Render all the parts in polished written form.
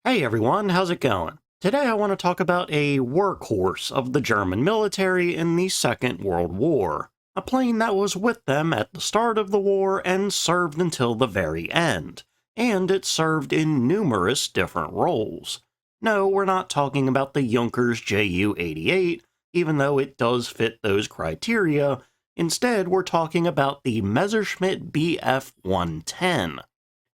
Hey everyone, how's it going? Today I want to talk about a workhorse of the German military in the Second World War. A plane that was with them at the start of the war and served until the very end. And it served in numerous different roles. No, we're not talking about the Junkers Ju-88, even though it does fit those criteria. Instead, we're talking about the Messerschmitt Bf 110.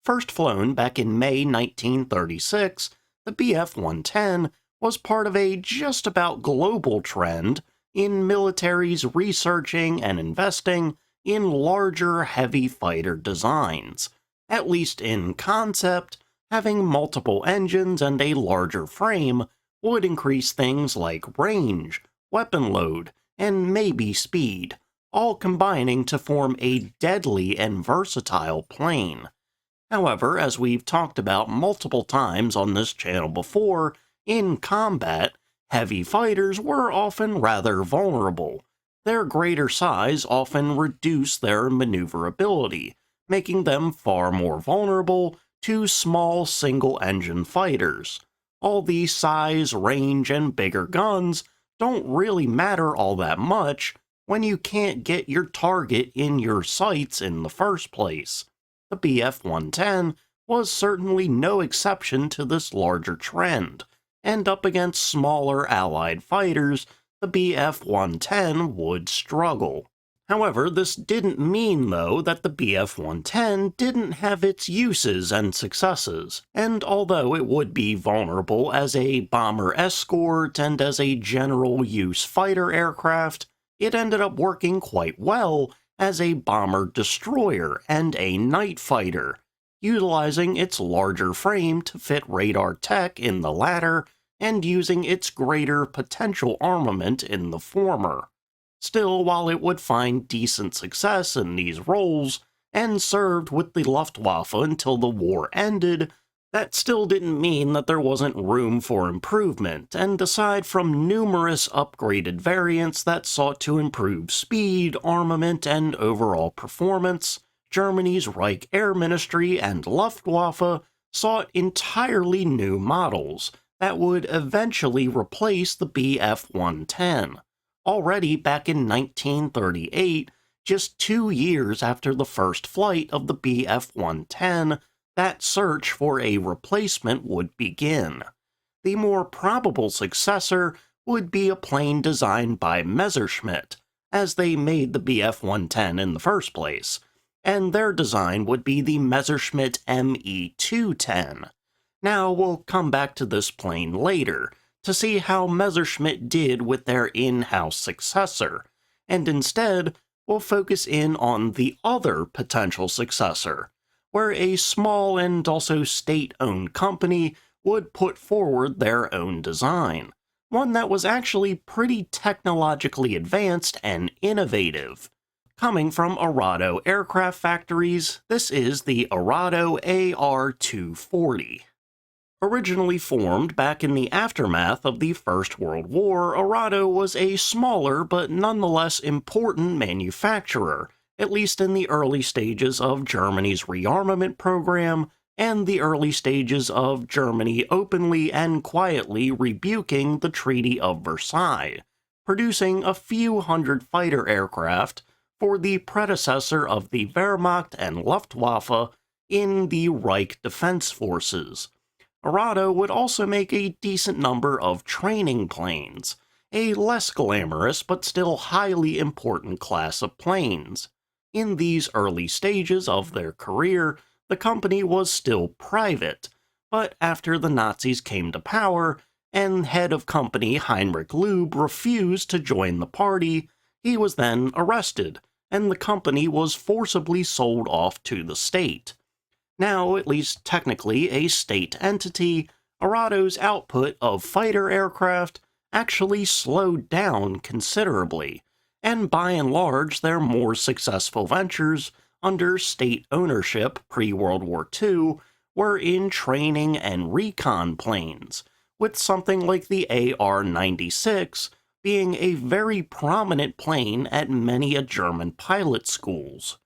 First flown back in May 1936, the Bf 110 was part of a just about global trend in militaries researching and investing in larger heavy fighter designs. At least in concept, having multiple engines and a larger frame would increase things like range, weapon load, and maybe speed, all combining to form a deadly and versatile plane. However, as we've talked about multiple times on this channel before, in combat, heavy fighters were often rather vulnerable. Their greater size often reduced their maneuverability, making them far more vulnerable to small single-engine fighters. All the size, range, and bigger guns don't really matter all that much when you can't get your target in your sights in the first place. The Bf 110 was certainly no exception to this larger trend, and up against smaller Allied fighters, the Bf 110 would struggle. However, this didn't mean, though, that the Bf 110 didn't have its uses and successes, and although it would be vulnerable as a bomber escort and as a general use fighter aircraft, it ended up working quite well as a bomber-destroyer and a night fighter, utilizing its larger frame to fit radar tech in the latter and using its greater potential armament in the former. Still, while it would find decent success in these roles and served with the Luftwaffe until the war ended, that still didn't mean that there wasn't room for improvement, and aside from numerous upgraded variants that sought to improve speed, armament, and overall performance, Germany's Reich Air Ministry and Luftwaffe sought entirely new models that would eventually replace the Bf 110. Already back in 1938, just 2 years after the first flight of the Bf 110, that search for a replacement would begin. The more probable successor would be a plane designed by Messerschmitt, as they made the Bf 110 in the first place, and their design would be the Messerschmitt Me 210. Now, we'll come back to this plane later to see how Messerschmitt did with their in-house successor, and instead, we'll focus in on the other potential successor, where a small and also state-owned company would put forward their own design, one that was actually pretty technologically advanced and innovative. Coming from Arado aircraft factories, this is the Arado Ar 240. Originally formed back in the aftermath of the First World War, Arado was a smaller but nonetheless important manufacturer, at least in the early stages of Germany's rearmament program and the early stages of Germany openly and quietly rebuking the Treaty of Versailles, producing a few hundred fighter aircraft for the predecessor of the Wehrmacht and Luftwaffe in the Reich Defense Forces. Arado would also make a decent number of training planes, a less glamorous but still highly important class of planes. In these early stages of their career, the company was still private, but after the Nazis came to power, and head of company Heinrich Lube refused to join the party, he was then arrested, and the company was forcibly sold off to the state. Now, at least technically a state entity, Arado's output of fighter aircraft actually slowed down considerably, and by and large their more successful ventures under state ownership pre-World War II were in training and recon planes, with something like the AR-96 being a very prominent plane at many a German pilot schools.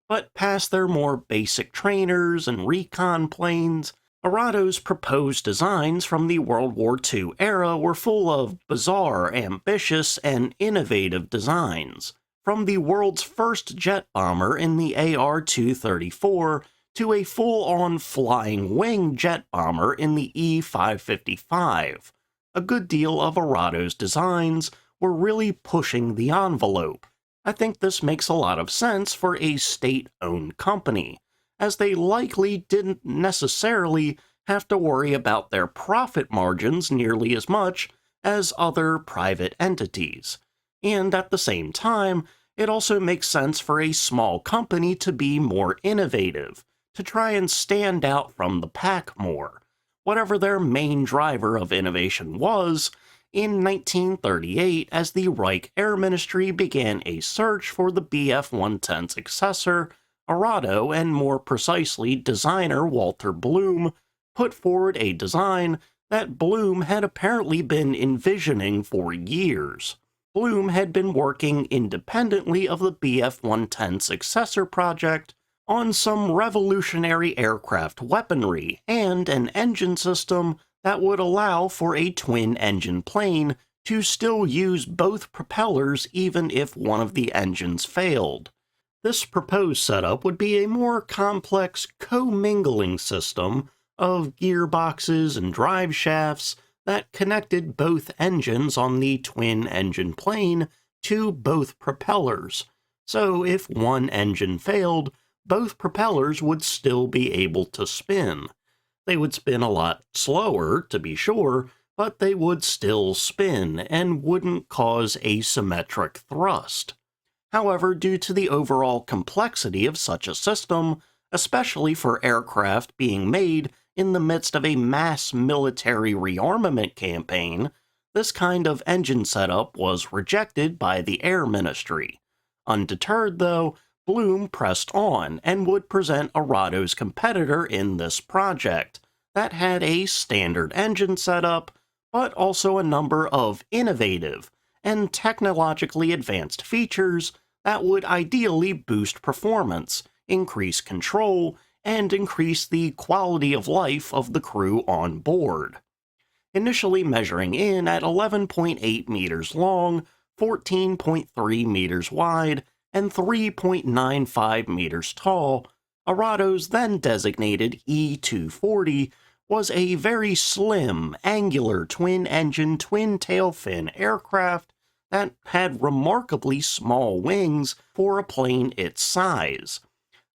But past their more basic trainers and recon planes, Arado's proposed designs from the World War II era were full of bizarre, ambitious, and innovative designs. From the world's first jet bomber in the AR-234 to a full-on flying wing jet bomber in the E-555. A good deal of Arado's designs were really pushing the envelope. I think this makes a lot of sense for a state-owned company, as they likely didn't necessarily have to worry about their profit margins nearly as much as other private entities. And at the same time, it also makes sense for a small company to be more innovative, to try and stand out from the pack more. Whatever their main driver of innovation was, in 1938, as the Reich Air Ministry began a search for the Bf-110 successor, Arado, and more precisely designer Walter Bloom, put forward a design that Bloom had apparently been envisioning for years. Bloom had been working independently of the Bf-110 successor project on some revolutionary aircraft weaponry and an engine system that would allow for a twin-engine plane to still use both propellers even if one of the engines failed. This proposed setup would be a more complex commingling system of gearboxes and drive shafts that connected both engines on the twin-engine plane to both propellers. So if one engine failed, both propellers would still be able to spin. They would spin a lot slower, to be sure, but they would still spin and wouldn't cause asymmetric thrust. However, due to the overall complexity of such a system, especially for aircraft being made in the midst of a mass military rearmament campaign, this kind of engine setup was rejected by the Air Ministry. Undeterred, though, Bloom pressed on and would present Arado's competitor in this project that had a standard engine setup, but also a number of innovative and technologically advanced features that would ideally boost performance, increase control, and increase the quality of life of the crew on board. Initially measuring in at 11.8 meters long, 14.3 meters wide, and 3.95 meters tall, Arado's then designated E-240 was a very slim, angular twin-engine, twin-tail-fin aircraft that had remarkably small wings for a plane its size.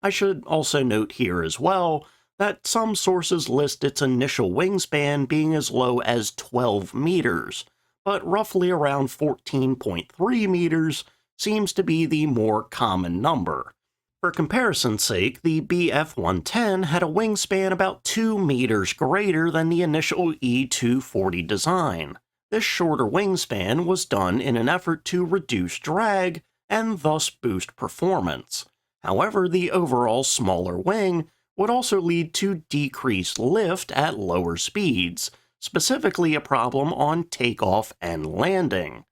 I should also note here as well that some sources list its initial wingspan being as low as 12 meters, but roughly around 14.3 meters seems to be the more common number. For comparison's sake, the Bf-110 had a wingspan about 2 meters greater than the initial E-240 design. This shorter wingspan was done in an effort to reduce drag and thus boost performance. However, the overall smaller wing would also lead to decreased lift at lower speeds, specifically a problem on takeoff and landing.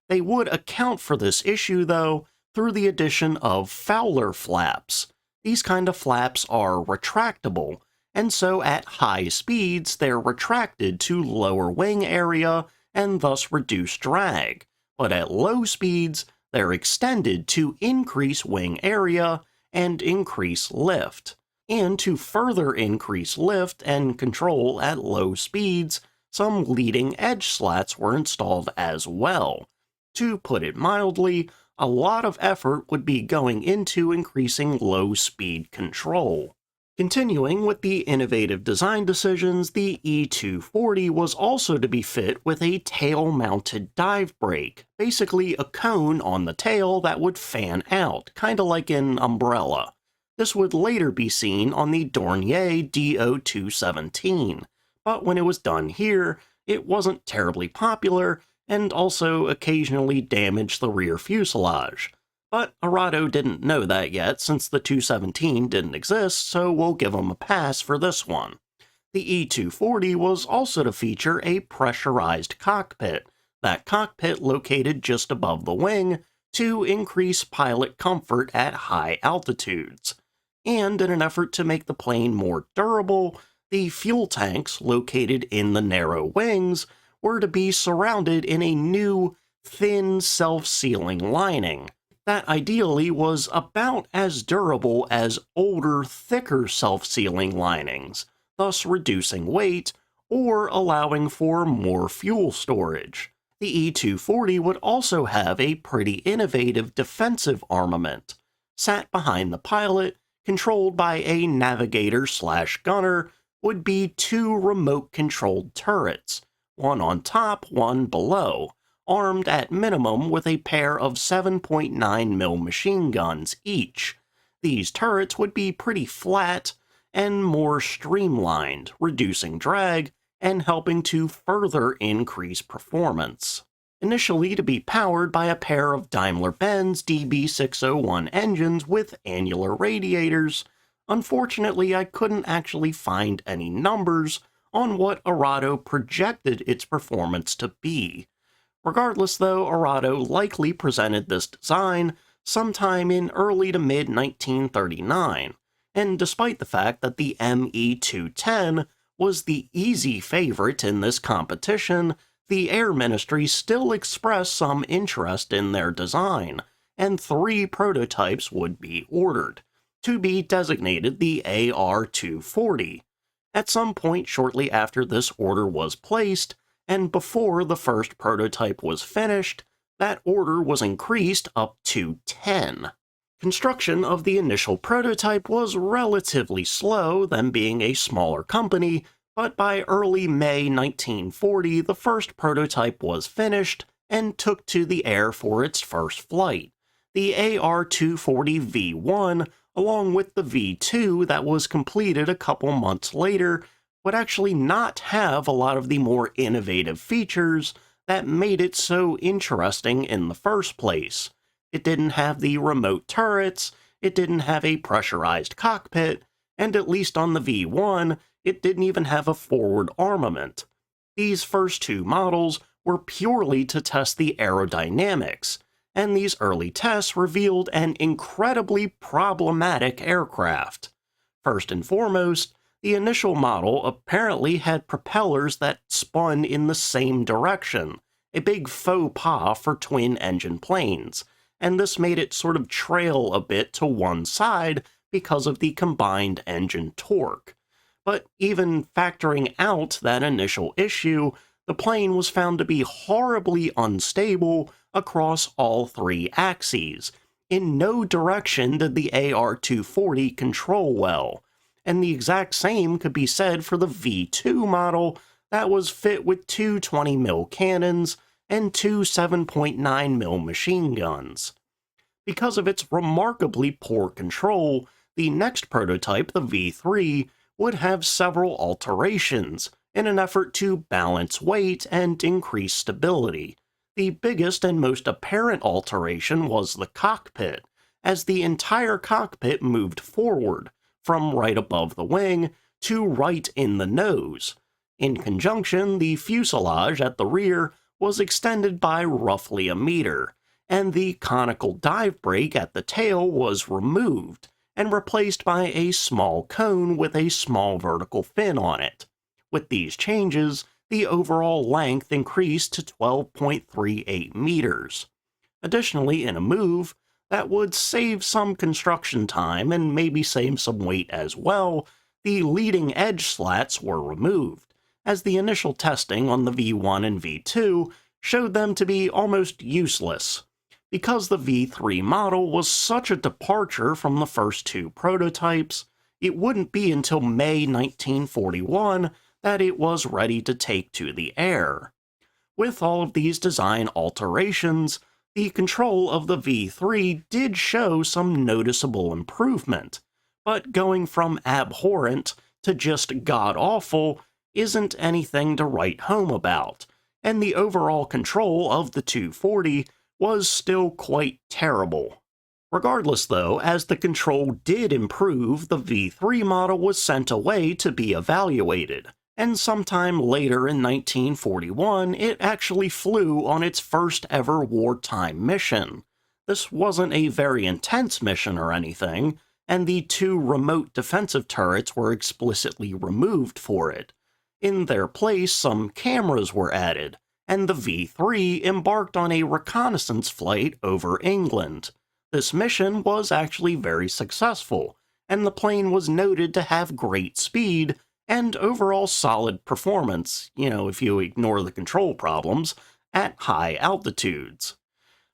They would account for this issue, though, through the addition of Fowler flaps. These kind of flaps are retractable, and so at high speeds they're retracted to lower wing area and thus reduce drag, but at low speeds they're extended to increase wing area and increase lift. And to further increase lift and control at low speeds, some leading edge slats were installed as well. To put it mildly, a lot of effort would be going into increasing low-speed control. Continuing with the innovative design decisions, the E-240 was also to be fit with a tail-mounted dive brake, basically a cone on the tail that would fan out, kinda like an umbrella. This would later be seen on the Dornier DO-217, but when it was done here, it wasn't terribly popular, and also occasionally damaged the rear fuselage. But Arado didn't know that yet since the 217 didn't exist, so we'll give him a pass for this one. The E-240 was also to feature a pressurized cockpit, that cockpit located just above the wing to increase pilot comfort at high altitudes. And in an effort to make the plane more durable, The fuel tanks, located in the narrow wings, were to be surrounded in a new, thin, self-sealing lining that ideally was about as durable as older, thicker self-sealing linings, thus reducing weight or allowing for more fuel storage. The E-240 would also have a pretty innovative defensive armament, sat behind the pilot, controlled by a navigator/gunner, would be two remote-controlled turrets, one on top, one below, armed at minimum with a pair of 7.9mm machine guns each. These turrets would be pretty flat and more streamlined, reducing drag and helping to further increase performance. Initially to be powered by a pair of Daimler-Benz DB601 engines with annular radiators, unfortunately I couldn't actually find any numbers on what Arado projected its performance to be. Regardless though, Arado likely presented this design sometime in early to mid-1939, and despite the fact that the ME-210 was the easy favorite in this competition, the Air Ministry still expressed some interest in their design, and 3 prototypes would be ordered, to be designated the AR-240. At some point shortly after this order was placed, and before the first prototype was finished, that order was increased up to 10. Construction of the initial prototype was relatively slow, them being a smaller company, but by early May 1940 the first prototype was finished and took to the air for its first flight. The AR-240 V1, along with the V2 that was completed a couple months later, would actually not have a lot of the more innovative features that made it so interesting in the first place. It didn't have the remote turrets, it didn't have a pressurized cockpit, and at least on the V1, it didn't even have a forward armament. These first 2 models were purely to test the aerodynamics, and these early tests revealed an incredibly problematic aircraft. First and foremost, the initial model apparently had propellers that spun in the same direction, a big faux pas for twin-engine planes, and this made it sort of trail a bit to one side because of the combined engine torque. But even factoring out that initial issue, the plane was found to be horribly unstable across all 3 axes. In no direction did the AR-240 control well, and the exact same could be said for the V2 model that was fit with 2 20mm cannons and 2 7.9mm machine guns. Because of its remarkably poor control, the next prototype, the V3, would have several alterations in an effort to balance weight and increase stability. The biggest and most apparent alteration was the cockpit, as the entire cockpit moved forward, from right above the wing to right in the nose. In conjunction, the fuselage at the rear was extended by roughly a meter, and the conical dive brake at the tail was removed and replaced by a small cone with a small vertical fin on it. With these changes, the overall length increased to 12.38 meters. Additionally, in a move that would save some construction time and maybe save some weight as well, the leading edge slats were removed, as the initial testing on the V1 and V2 showed them to be almost useless. Because the V3 model was such a departure from the first 2 prototypes, it wouldn't be until May 1941 that it was ready to take to the air. With all of these design alterations, the control of the V3 did show some noticeable improvement, but going from abhorrent to just god-awful isn't anything to write home about, and the overall control of the 240 was still quite terrible. Regardless though, as the control did improve, the V3 model was sent away to be evaluated, and sometime later in 1941 it actually flew on its first ever wartime mission. This wasn't a very intense mission or anything, and the 2 remote defensive turrets were explicitly removed for it. In their place, some cameras were added, and the V-3 embarked on a reconnaissance flight over England. This mission was actually very successful, and the plane was noted to have great speed and overall solid performance, if you ignore the control problems, at high altitudes.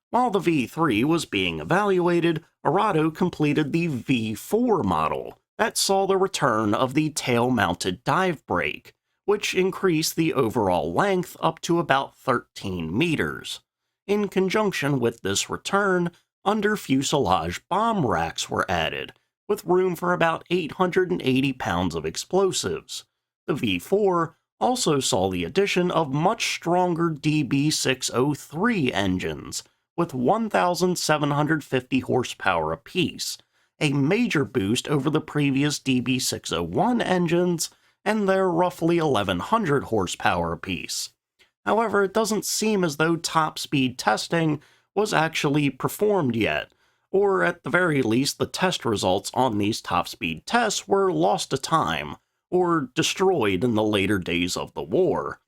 While the V-3 was being evaluated, Arado completed the V-4 model that saw the return of the tail-mounted dive brake, which increased the overall length up to about 13 meters. In conjunction with this return, under-fuselage bomb racks were added, with room for about 880 pounds of explosives. The V-4 also saw the addition of much stronger DB603 engines, with 1,750 horsepower apiece, a major boost over the previous DB601 engines and their roughly 1,100 horsepower apiece. However, it doesn't seem as though top speed testing was actually performed yet, or at the very least the test results on these top speed tests were lost to time, or destroyed in the later days of the war.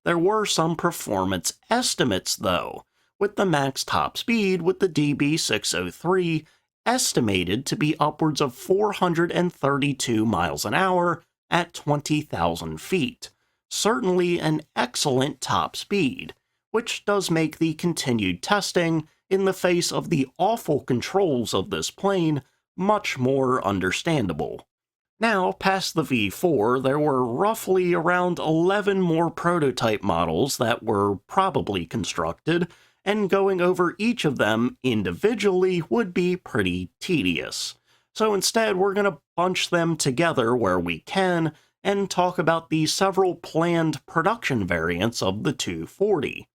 There were some performance estimates though, with the max top speed with the DB603 estimated to be upwards of 432 miles an hour at 20,000 feet. Certainly an excellent top speed, which does make the continued testing in the face of the awful controls of this plane much more understandable. Now, past the V-4, there were roughly around 11 more prototype models that were probably constructed, and going over each of them individually would be pretty tedious. So instead, we're going to bunch them together where we can and talk about the several planned production variants of the 240.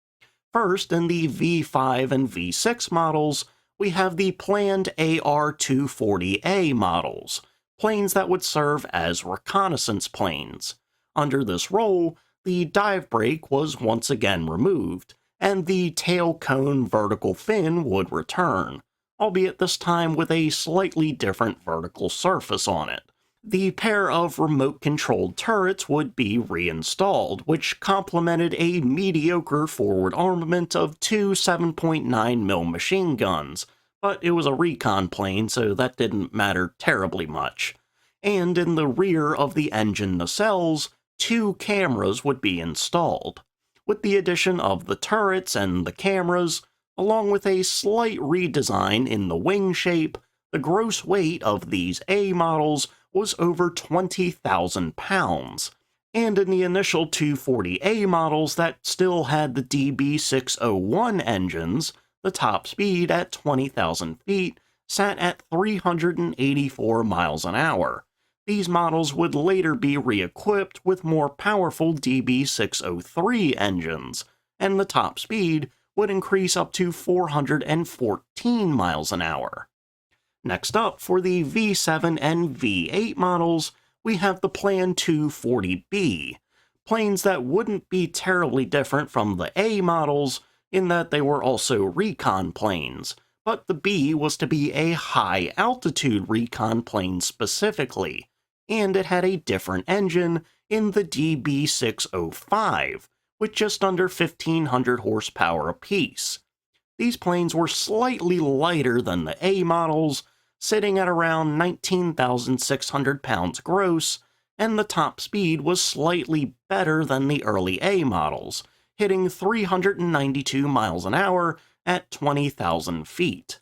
First, in the V5 and V6 models, we have the planned AR-240A models, planes that would serve as reconnaissance planes. Under this role, the dive brake was once again removed, and the tail cone vertical fin would return, albeit this time with a slightly different vertical surface on it. The pair of remote-controlled turrets would be reinstalled, which complemented a mediocre forward armament of 2 7.9mm machine guns, but it was a recon plane, so that didn't matter terribly much. And in the rear of the engine nacelles, 2 cameras would be installed. With the addition of the turrets and the cameras, along with a slight redesign in the wing shape, the gross weight of these A models was over 20,000 pounds, and in the initial 240A models that still had the DB601 engines, the top speed at 20,000 feet sat at 384 miles an hour. These models would later be re-equipped with more powerful DB603 engines, and the top speed would increase up to 414 miles an hour. Next up, for the V7 and V8 models, we have the planned 240B, planes that wouldn't be terribly different from the A models in that they were also recon planes, but the B was to be a high-altitude recon plane specifically, and it had a different engine in the DB605, with just under 1,500 horsepower apiece. These planes were slightly lighter than the A models, sitting at around 19,600 pounds gross, and the top speed was slightly better than the early A models, hitting 392 miles an hour at 20,000 feet.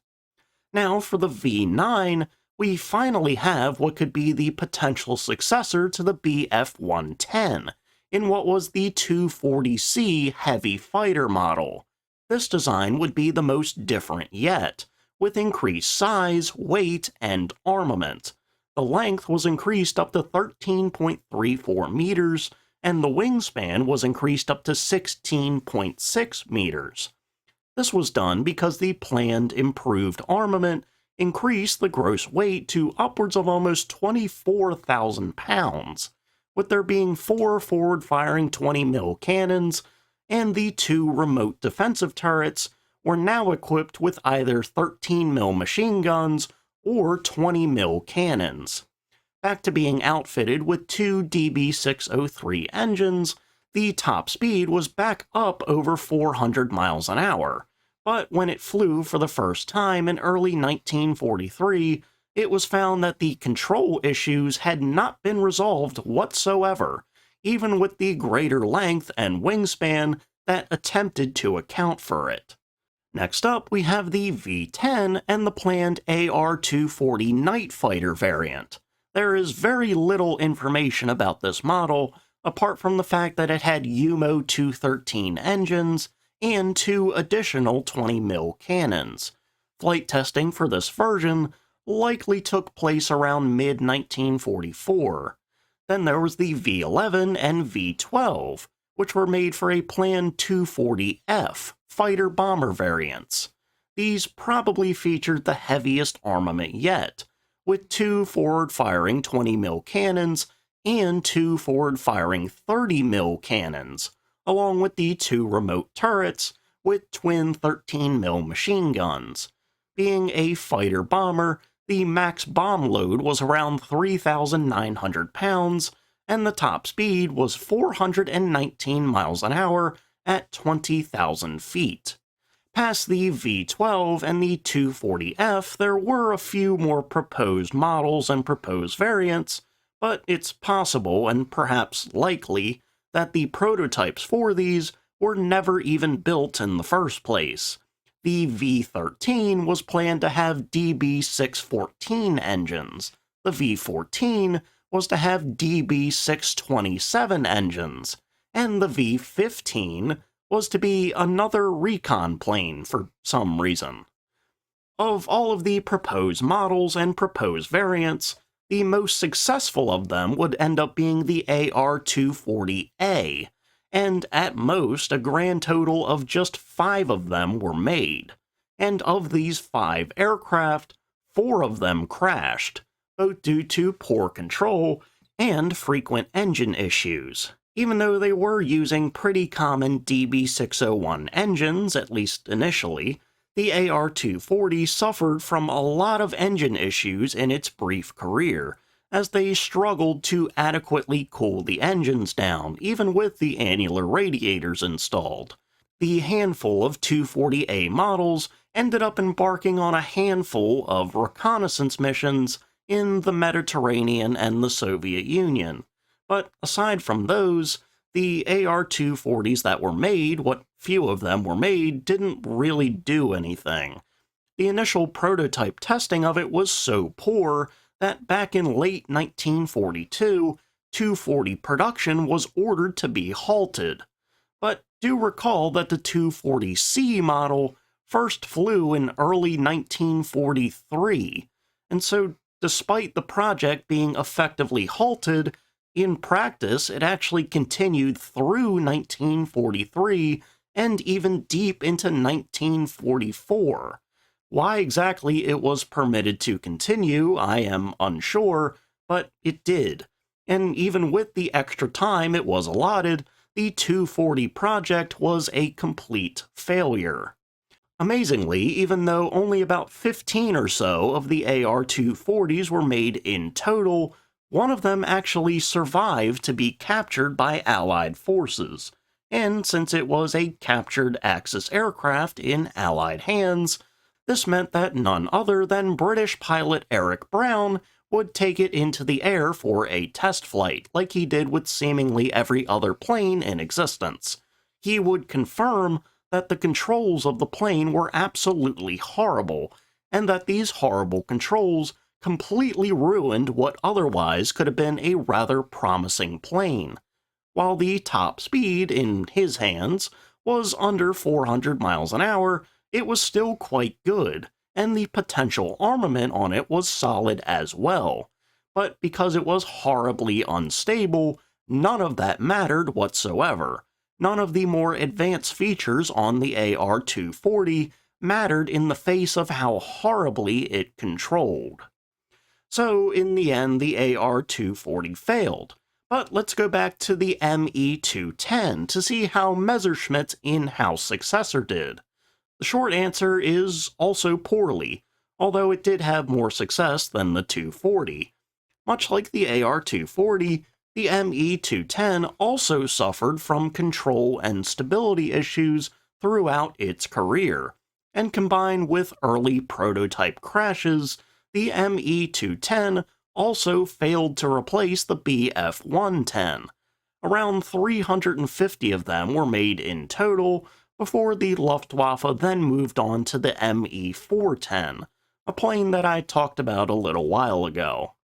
Now for the V9, we finally have what could be the potential successor to the Bf-110, in what was the 240C heavy fighter model. This design would be the most different yet, with increased size, weight, and armament. The length was increased up to 13.34 meters, and the wingspan was increased up to 16.6 meters. This was done because the planned improved armament increased the gross weight to upwards of almost 24,000 pounds, with there being 4 forward-firing 20mm cannons, and the 2 remote defensive turrets were now equipped with either 13mm machine guns or 20 mil cannons. Back to being outfitted with two DB603 engines, the top speed was back up over 400 miles an hour, but when it flew for the first time in early 1943, it was found that the control issues had not been resolved whatsoever, even with the greater length and wingspan that attempted to account for it. Next up, we have the V-10 and the planned AR-240 Night Fighter variant. There is very little information about this model, apart from the fact that it had UMO 213 engines and two additional 20 mil cannons. Flight testing for this version likely took place around mid-1944. Then there was the V-11 and V-12, which were made for a planned 240F fighter-bomber variants. These probably featured the heaviest armament yet, with two forward-firing 20 mil cannons and two forward-firing 30 mil cannons, along with the two remote turrets with twin 13 mil machine guns. Being a fighter-bomber, the max bomb load was around 3,900 pounds, and the top speed was 419 miles an hour at 20,000 feet. Past the V-12 and the 240F, there were a few more proposed models and proposed variants, but it's possible and perhaps likely that the prototypes for these were never even built in the first place. The V-13 was planned to have DB614 engines. The V-14 was to have DB627 engines, and the V-15 was to be another recon plane for some reason. Of all of the proposed models and proposed variants, the most successful of them would end up being the AR-240A, and at most a grand total of just 5 of them were made. And of these 5 aircraft, 4 of them crashed, both due to poor control and frequent engine issues. Even though they were using pretty common DB601 engines, at least initially, the AR-240 suffered from a lot of engine issues in its brief career, as they struggled to adequately cool the engines down, even with the annular radiators installed. The handful of 240A models ended up embarking on a handful of reconnaissance missions in the Mediterranean and the Soviet Union. But aside from those, the AR-240s that were made, what few of them were made, didn't really do anything. The initial prototype testing of it was so poor that back in late 1942, 240 production was ordered to be halted. But do recall that the 240C model first flew in early 1943, and so despite the project being effectively halted, in practice, it actually continued through 1943 and even deep into 1944. Why exactly it was permitted to continue, I am unsure, but it did. And even with the extra time it was allotted, the 240 project was a complete failure. Amazingly, even though only about 15 or so of the AR-240s were made in total, one of them actually survived to be captured by Allied forces, and since it was a captured Axis aircraft in Allied hands, this meant that none other than British pilot Eric Brown would take it into the air for a test flight, like he did with seemingly every other plane in existence. He would confirm that the controls of the plane were absolutely horrible, and that these horrible controls completely ruined what otherwise could have been a rather promising plane. While the top speed, in his hands, was under 400 miles an hour, it was still quite good, and the potential armament on it was solid as well. But because it was horribly unstable, none of that mattered whatsoever. None of the more advanced features on the AR-240 mattered in the face of how horribly it controlled. So, in the end, the AR-240 failed. But let's go back to the ME-210 to see how Messerschmitt's in-house successor did. The short answer is also poorly. although it did have more success than the 240. Much like the AR-240, the ME-210 also suffered from control and stability issues throughout its career, and combined with early prototype crashes, the ME-210 also failed to replace the Bf-110. Around 350 of them were made in total, before the Luftwaffe then moved on to the ME-410, a plane that I talked about a little while ago.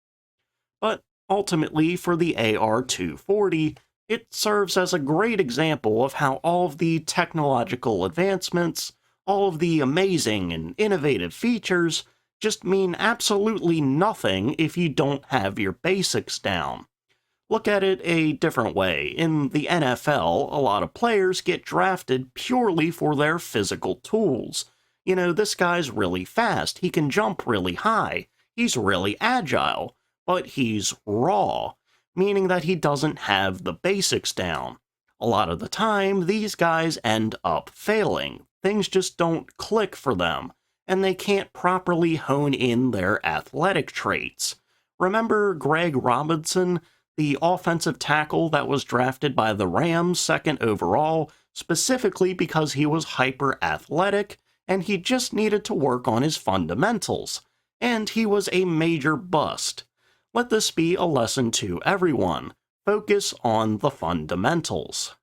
But ultimately, for the AR-240, it serves as a great example of how all of the technological advancements, all of the amazing and innovative features, just mean absolutely nothing if you don't have your basics down. Look at it a different way. In the NFL, a lot of players get drafted purely for their physical tools. You know, this guy's really fast, he can jump really high, he's really agile, but he's raw, meaning that he doesn't have the basics down. A lot of the time, these guys end up failing. Things just don't click for them, and they can't properly hone in their athletic traits. Remember Greg Robinson, the offensive tackle that was drafted by the Rams second overall, specifically because he was hyper-athletic, and he just needed to work on his fundamentals, and he was a major bust. Let this be a lesson to everyone. Focus on the fundamentals.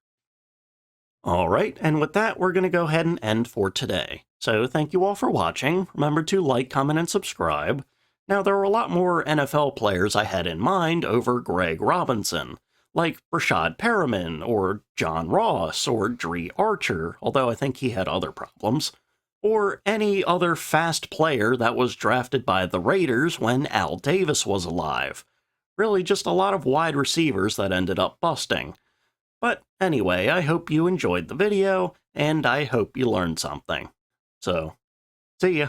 Alright, and with that, we're going to go ahead and end for today. So thank you all for watching. Remember to like, comment, and subscribe. Now, there were a lot more NFL players I had in mind over Greg Robinson, like Rashad Perriman, or John Ross, or Dree Archer, although I think he had other problems, or any other fast player that was drafted by the Raiders when Al Davis was alive. Really just a lot of wide receivers that ended up busting. But anyway, I hope you enjoyed the video, and I hope you learned something. So, see ya.